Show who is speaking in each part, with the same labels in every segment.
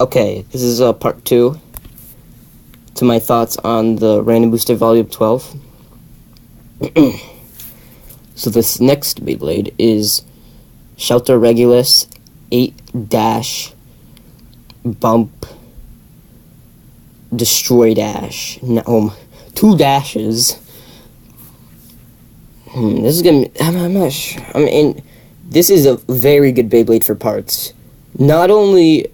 Speaker 1: Okay, this is part 2 to my thoughts on the Random Booster Volume 12. So this next Beyblade is Shelter Regulus 8-Bump Destroy Dash. No, 2 dashes. This is gonna. I'm not sure. This is a very good Beyblade for parts. Not only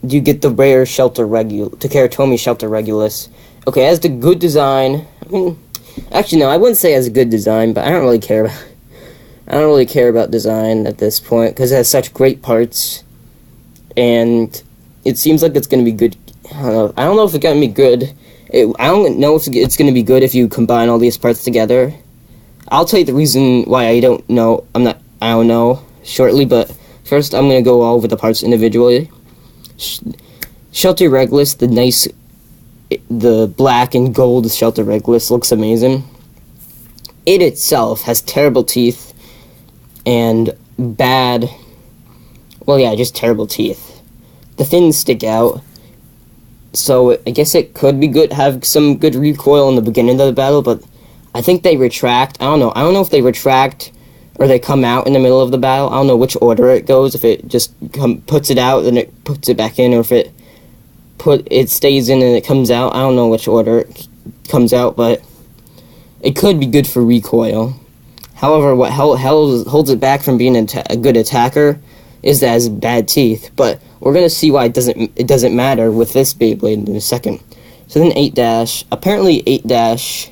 Speaker 1: do you get the rare Takeratomi Shelter Regulus. Okay, it has the good design. Actually, no, I wouldn't say it has a good design, but I don't really care about design at this point because it has such great parts, and it seems like it's gonna be good. I don't know if it's gonna be good. I don't know if it's gonna be good if you combine all these parts together. I'll tell you the reason why I don't know. I don't know shortly, but first I'm gonna go all over the parts individually. Shelter Regulus, the black and gold Shelter Regulus looks amazing. It itself has terrible teeth and just terrible teeth. The fins stick out, so I guess it could be good, have some good recoil in the beginning of the battle, but I think they retract. I don't know if they retract or they come out in the middle of the battle. I don't know which order it goes. If it just puts it out, then it puts it back in, or if it stays in and it comes out. I don't know which order it comes out, but it could be good for recoil. However, what holds it back from being a good attacker is that it has bad teeth. But we're gonna see why it doesn't matter with this Beyblade in a second. So then 8-, apparently 8-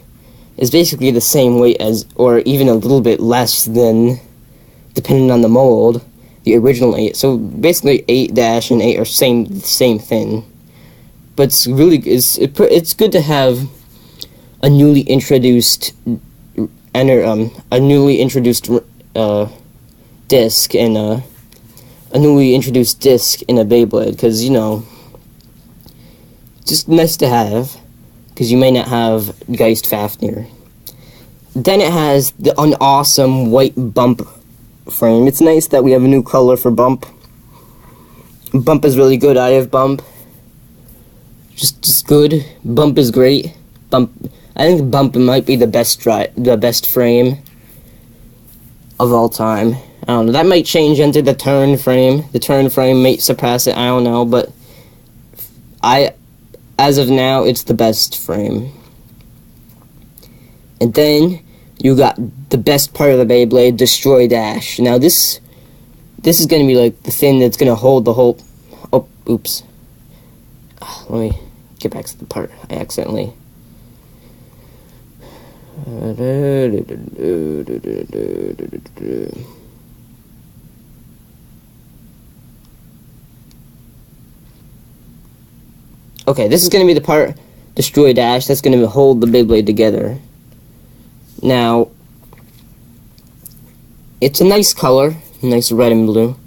Speaker 1: is basically the same weight as, or even a little bit less than, depending on the mold, the original 8. So basically 8- and 8 are same thing. But it's really it's good to have a newly introduced disc and a newly introduced disc in a Beyblade, because just nice to have. Because you may not have Geist Fafnir. Then it has an awesome white Bump frame. It's nice that we have a new color for Bump. Bump is really good. I have Bump. Just good. Bump is great. I think Bump might be the best frame of all time. I don't know. That might change into the turn frame. The turn frame might surpass it. I don't know, but as of now, it's the best frame. And then you got the best part of the Beyblade, Destroy Dash. Now this is going to be like the thing that's going to hold the whole... Oh, oops. Let me get back to the part I accidentally... Okay, this is going to be the part, Destroy Dash, that's going to hold the Beyblade together. Now, it's a nice color, nice red and blue.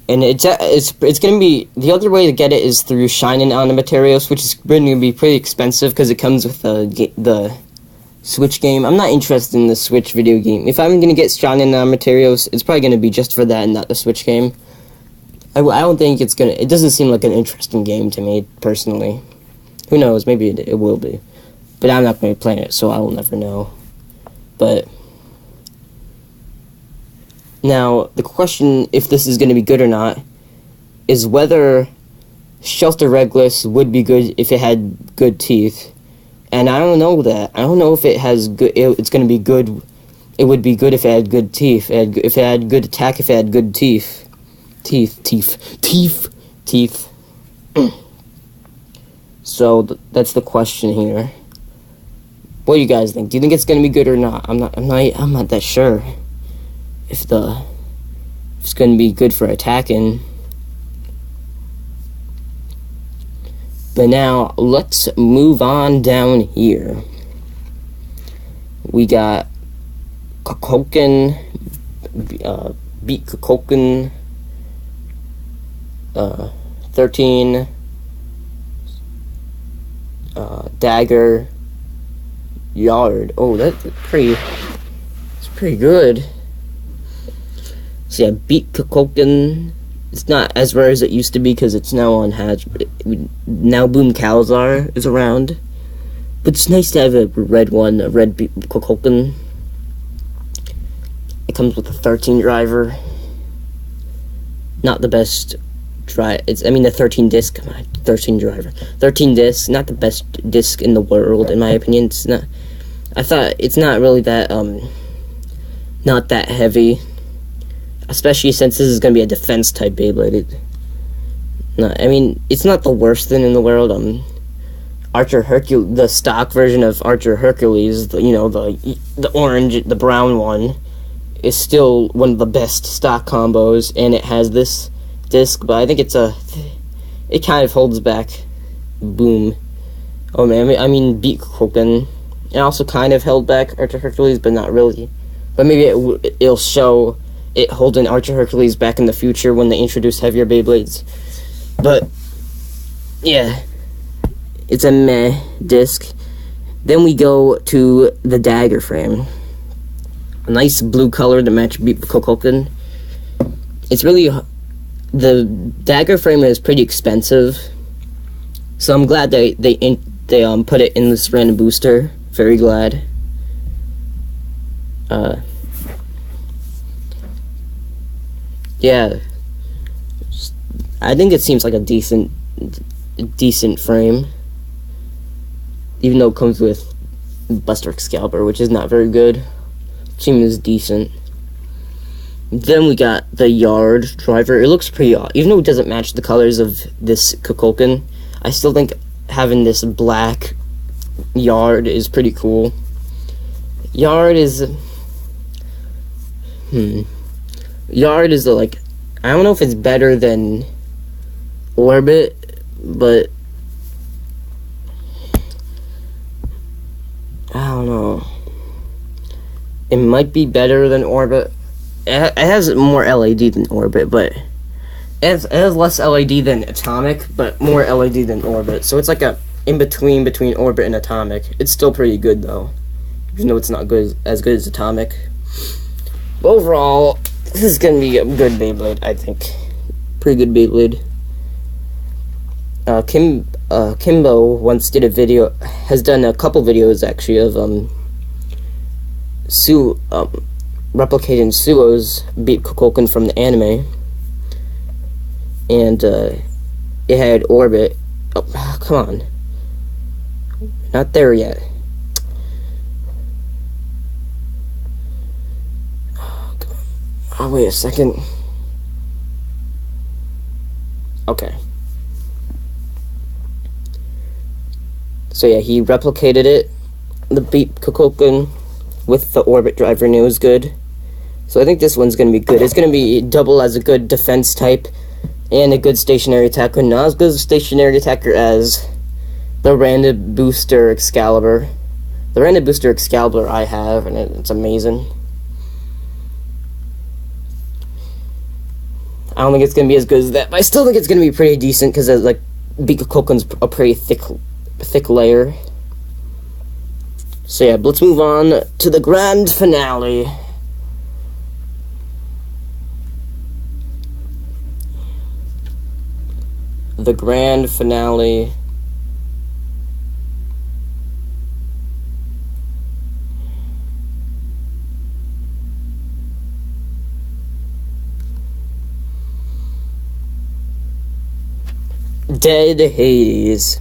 Speaker 1: And it's going to be, the other way to get it is through Shinin' on the Materials, which is going to be pretty expensive because it comes with the Switch game. I'm not interested in the Switch video game. If I'm going to get Shinin' on Materials, it's probably going to be just for that and not the Switch game. I don't think it doesn't seem like an interesting game to me, personally. Who knows, maybe it will be. But I'm not going to be playing it, so I will never know. But now, the question, if this is going to be good or not, is whether Shelter Regulus would be good if it had good teeth. And I don't know that. I don't know if it has good, it's going to be good. It would be good if it had good teeth. If it had good attack, if it had good teeth. Teeth. So that's the question here. What do you guys think? Do you think it's gonna be good or not? I'm not that sure. If it's gonna be good for attacking. But now let's move on down here. We got Kokoken, Beat Kokoken. 13, Dagger, Yard. Oh, that's pretty good. So yeah, Beat Kokoken It's not as rare as it used to be because it's now on Hatch. Now Boom Calzar is around. But it's nice to have a red one, a red Kukulkan. It comes with a 13 driver. Not the best the 13 disc, 13 driver. 13 disc, not the best disc in the world, in my opinion. It's not, I thought it's not really that, not that heavy. Especially since this is going to be a defense type Beyblade. It's not the worst thing in the world. Archer Hercules, the stock version of Archer Hercules, the orange, the brown one, is still one of the best stock combos, and it has this disc, but I think it kind of holds back Boom. Oh man, Beat Kukulkan. It also kind of held back Archer Hercules, but not really. But maybe it'll show it holding Archer Hercules back in the future when they introduce heavier Beyblades. But yeah, it's a meh disc. Then we go to the dagger frame. A nice blue color to match Beat Kukulkan. It's really, the dagger frame is pretty expensive, so I'm glad they put it in this random booster. Very glad. Yeah, I think it seems like a decent frame, even though it comes with Buster Excalibur, which is not very good. Seems decent. Then we got the Yard driver. It looks pretty odd, even though it doesn't match the colors of this Kukulkan. I still think having this black Yard is pretty cool. Yard is like, I don't know if it's better than Orbit, but I don't know. It might be better than Orbit. It has more LED than Orbit, but it has less LED than Atomic, but more LED than Orbit. So it's like a in-between Orbit and Atomic. It's still pretty good, though, even though it's not as good as Atomic. But overall, this is going to be a good Beyblade, I think. Pretty good Beyblade. Kimbo once did a video, has done a couple videos, actually, of, replicating Suo's Beat Kukulkan from the anime, and it had Orbit. Oh, come on, not there yet. Oh, wait a second. Okay. So yeah, he replicated it, the Beat Kukulkan, with the Orbit driver, and it was good. So I think this one's going to be good. It's going to be double as a good defense type and a good stationary attacker. Not as good as a stationary attacker as the Random Booster Excalibur. The Random Booster Excalibur I have, and it's amazing. I don't think it's going to be as good as that, but I still think it's going to be pretty decent because like Beat Kukulkan's a pretty thick layer. So yeah, let's move on to the grand finale. The grand finale. Dead Hades.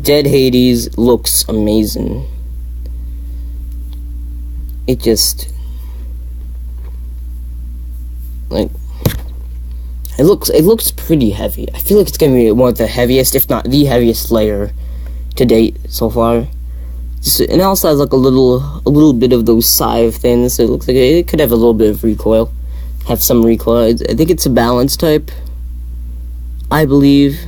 Speaker 1: Dead Hades looks amazing. It just, like, it looks pretty heavy. I feel like it's gonna be one of the heaviest, if not the heaviest layer to date so far. And it also has like a little bit of those scythe things. So it looks like it could have a little bit of recoil. Have some recoil. I think it's a balance type, I believe.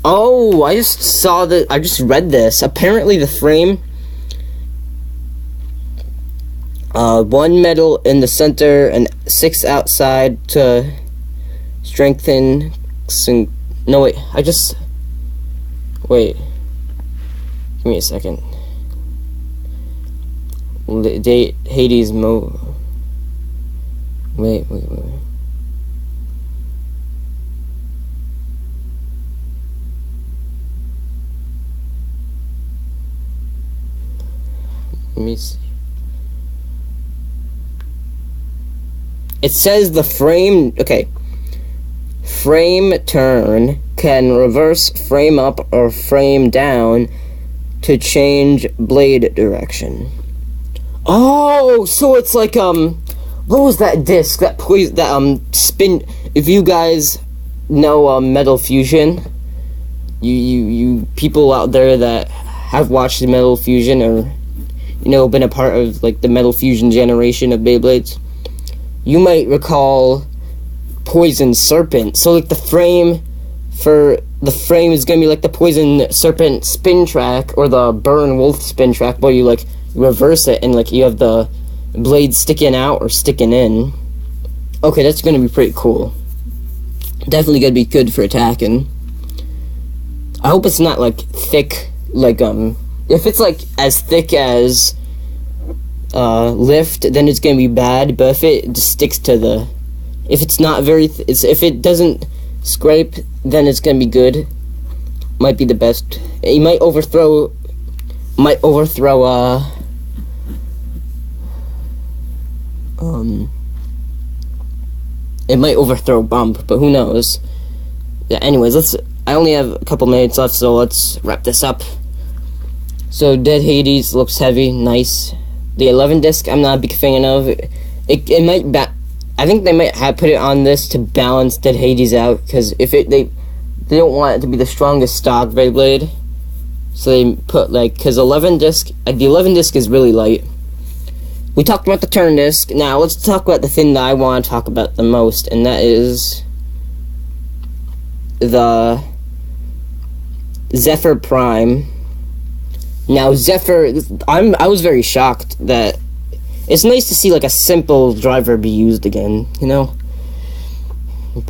Speaker 1: Oh, I just read this. Apparently the frame, one metal in the center and 6 outside to strengthen. No, wait, wait. Give me a second. Hades Wait. Let me see. It says the frame turn can reverse frame up or frame down to change blade direction. Oh, so it's like what was that disc that spin? If you guys know Metal Fusion, you people out there that have watched the Metal Fusion or been a part of like the Metal Fusion generation of Beyblades, you might recall Poison Serpent. So like the frame is gonna be like the Poison Serpent spin track or the Burn Wolf spin track, but you like reverse it and like you have the blade sticking out or sticking in. Okay, that's gonna be pretty cool. Definitely gonna be good for attacking. I hope it's not like thick, like if it's like as thick as Lift, then it's gonna be bad. But if it just sticks to the, if it's not very, if it doesn't scrape, then it's gonna be good. Might be the best. It might overthrow. It might overthrow Bump, but who knows? Yeah. Anyways, I only have a couple minutes left, so let's wrap this up. So Dead Hades looks heavy, nice. The 11 disc, I'm not a big fan of. It might I think they might have put it on this to balance Dead Hades out, because they don't want it to be the strongest stock Beyblade, so they put because the 11 disc is really light. We talked about the turn disc. Now let's talk about the thing that I want to talk about the most, and that is the Zephyr Prime. Now Zephyr, I was very shocked that it's nice to see like a simple driver be used again,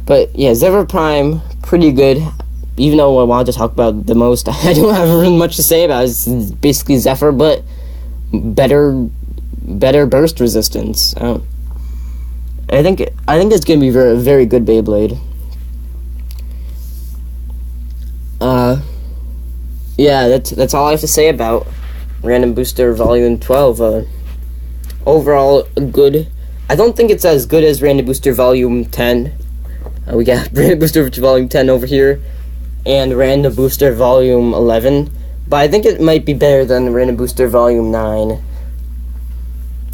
Speaker 1: But yeah, Zephyr Prime, pretty good. Even though I wanted to talk about the most, I don't have really much to say about it. It's basically Zephyr, but better burst resistance. I think it's gonna be very, very good Beyblade. Yeah, that's all I have to say about Random Booster Volume 12. Overall, good. I don't think it's as good as Random Booster Volume 10. We got Random Booster Volume 10 over here, and Random Booster Volume 11. But I think it might be better than Random Booster Volume 9.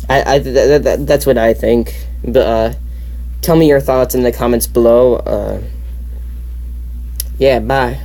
Speaker 1: That's what I think. But tell me your thoughts in the comments below. Yeah, bye.